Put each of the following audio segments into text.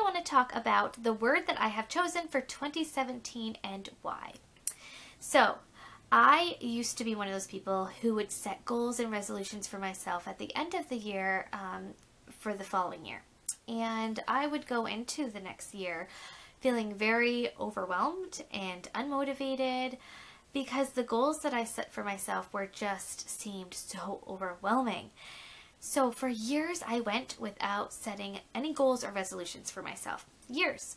want to talk about the word that I have chosen for 2017 and why. So, I used to be one of those people who would set goals and resolutions for myself at the end of the year for the following year. And I would go into the next year feeling very overwhelmed and unmotivated because the goals that I set for myself seemed so overwhelming. So for years, I went without setting any goals or resolutions for myself. Years.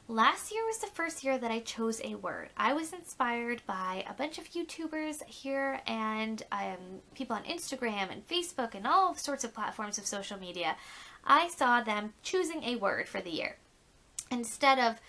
Last year was the first year that I chose a word. I was inspired by a bunch of YouTubers here and people on Instagram and Facebook and all sorts of platforms of social media. I saw them choosing a word for the year. Instead of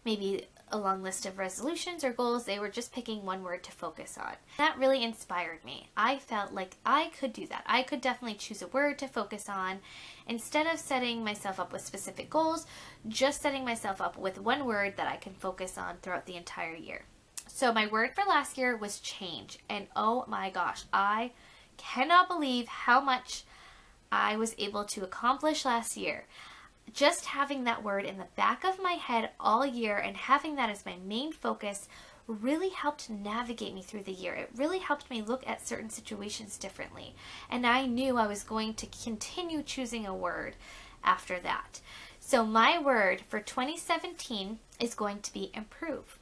maybe a long list of resolutions or goals, they were just picking one word to focus on. That really inspired me. I felt like I could do that. I could definitely choose a word to focus on. Instead of setting myself up with specific goals, just setting myself up with one word that I can focus on throughout the entire year. So my word for last year was change. And oh my gosh, I cannot believe how much I was able to accomplish last year. Just having that word in the back of my head all year and having that as my main focus really helped navigate me through the year. It really helped me look at certain situations differently. And I knew I was going to continue choosing a word after that. So my word for 2017 is going to be improve.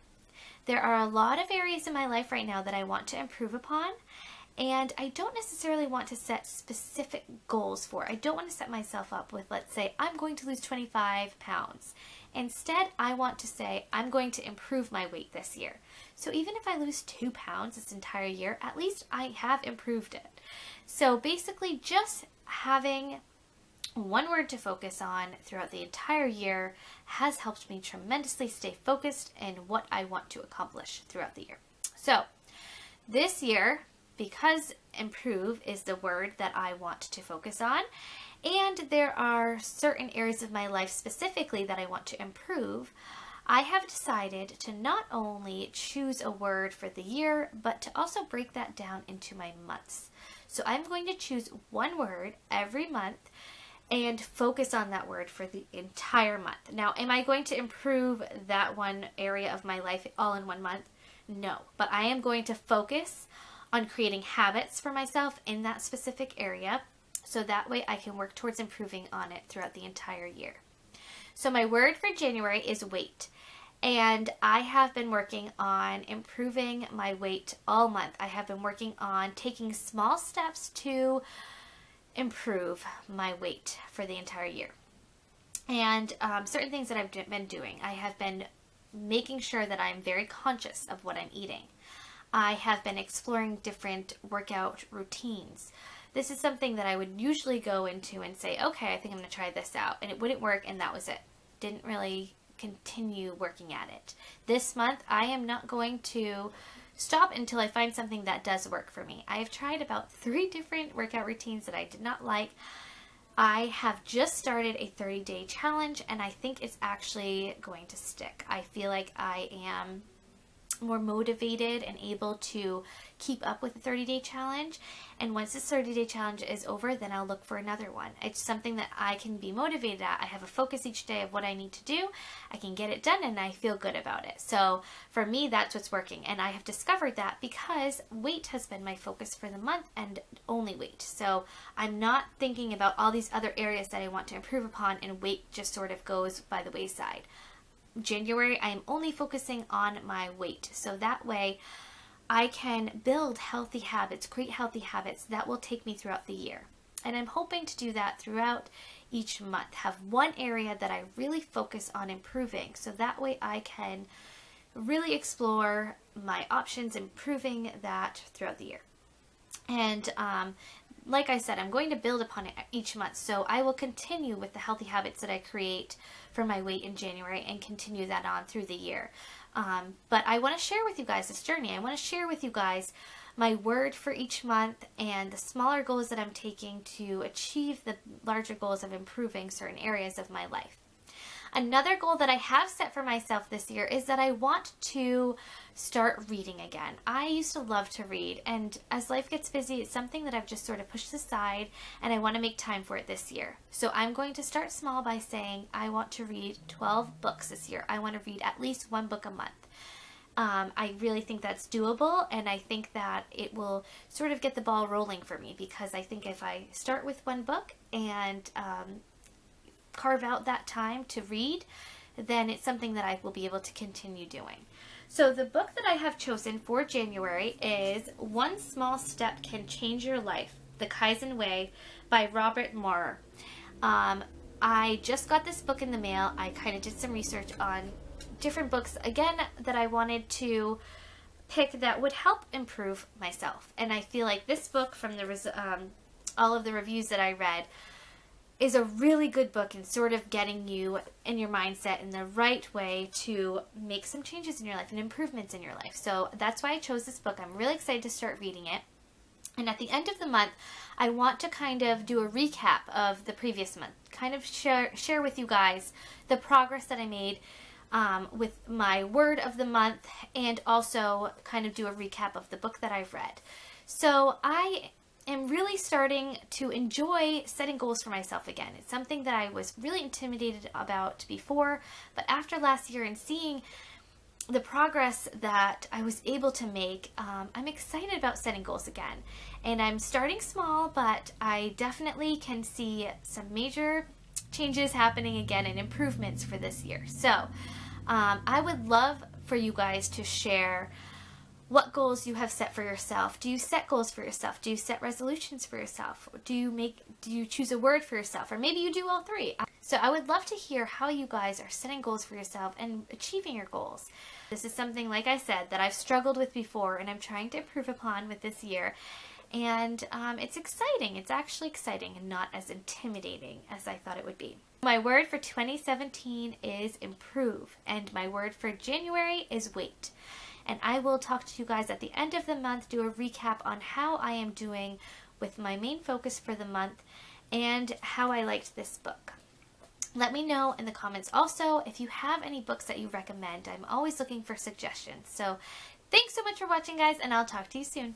There are a lot of areas in my life right now that I want to improve upon. And I don't necessarily want to set specific goals for. I don't want to set myself up with, let's say, I'm going to lose 25 pounds. Instead, I want to say, I'm going to improve my weight this year. So even if I lose 2 pounds this entire year, at least I have improved it. So basically, just having one word to focus on throughout the entire year has helped me tremendously stay focused in what I want to accomplish throughout the year. So this year, because improve is the word that I want to focus on, and there are certain areas of my life specifically that I want to improve, I have decided to not only choose a word for the year, but to also break that down into my months. So I'm going to choose one word every month and focus on that word for the entire month. Now, am I going to improve that one area of my life all in 1 month? No, but I am going to focus on creating habits for myself in that specific area, so that way I can work towards improving on it throughout the entire year. So my word for January is weight, and I have been working on improving my weight all month. I have been working on taking small steps to improve my weight for the entire year. And certain things that I've been doing, I have been making sure that I'm very conscious of what I'm eating. I have been exploring different workout routines. This is something that I would usually go into and say, okay, I think I'm going to try this out. And it wouldn't work, and that was it. Didn't really continue working at it. This month, I am not going to stop until I find something that does work for me. I have tried about 3 different workout routines that I did not like. I have just started a 30-day challenge, and I think it's actually going to stick. I feel like I am more motivated and able to keep up with the 30-day challenge. And once this 30-day challenge is over, then I'll look for another one. It's something that I can be motivated at. I have a focus each day of what I need to do. I can get it done, and I feel good about it. So for me, that's what's working. And I have discovered that because weight has been my focus for the month, and only weight. So I'm not thinking about all these other areas that I want to improve upon, and weight just sort of goes by the wayside. January, I am only focusing on my weight. So that way I can build healthy habits, create healthy habits that will take me throughout the year. And I'm hoping to do that throughout each month. Have one area that I really focus on improving. So that way I can really explore my options, improving that throughout the year. And like I said, I'm going to build upon it each month. So I will continue with the healthy habits that I create for my weight in January and continue that on through the year. But I want to share with you guys this journey. I want to share with you guys my word for each month and the smaller goals that I'm taking to achieve the larger goals of improving certain areas of my life. Another goal that I have set for myself this year is that I want to start reading again. I used to love to read, and as life gets busy, it's something that I've just sort of pushed aside, and I want to make time for it this year. So I'm going to start small by saying I want to read 12 books this year. I want to read at least one book a month. I really think that's doable, and I think that it will sort of get the ball rolling for me, because I think if I start with one book and carve out that time to read, then it's something that I will be able to continue doing. So the book that I have chosen for January is One Small Step Can Change Your Life, The Kaizen Way by Robert Maurer. I just got this book in the mail. I kind of did some research on different books, again, that I wanted to pick that would help improve myself. And I feel like this book, from all of the reviews that I read, is a really good book in sort of getting you in your mindset in the right way to make some changes in your life and improvements in your life. So that's why I chose this book. I'm really excited to start reading it. And at the end of the month, I want to kind of do a recap of the previous month, kind of share with you guys the progress that I made with my word of the month, and also kind of do a recap of the book that I've read. So I am really starting to enjoy setting goals for myself again. It's something that I was really intimidated about before, but after last year and seeing the progress that I was able to make, I'm excited about setting goals again. And I'm starting small, but I definitely can see some major changes happening again and improvements for this year. So I would love for you guys to share what goals you have set for yourself. Do you set goals for yourself? Do you set resolutions for yourself? Do you choose a word for yourself? Or maybe you do all three. So I would love to hear how you guys are setting goals for yourself and achieving your goals. This is something, like I said, that I've struggled with before, and I'm trying to improve upon with this year. And it's exciting. It's actually exciting and not as intimidating as I thought it would be. My word for 2017 is improve, and my word for January is wait. And I will talk to you guys at the end of the month, do a recap on how I am doing with my main focus for the month and how I liked this book. Let me know in the comments also if you have any books that you recommend. I'm always looking for suggestions. So thanks so much for watching, guys, and I'll talk to you soon.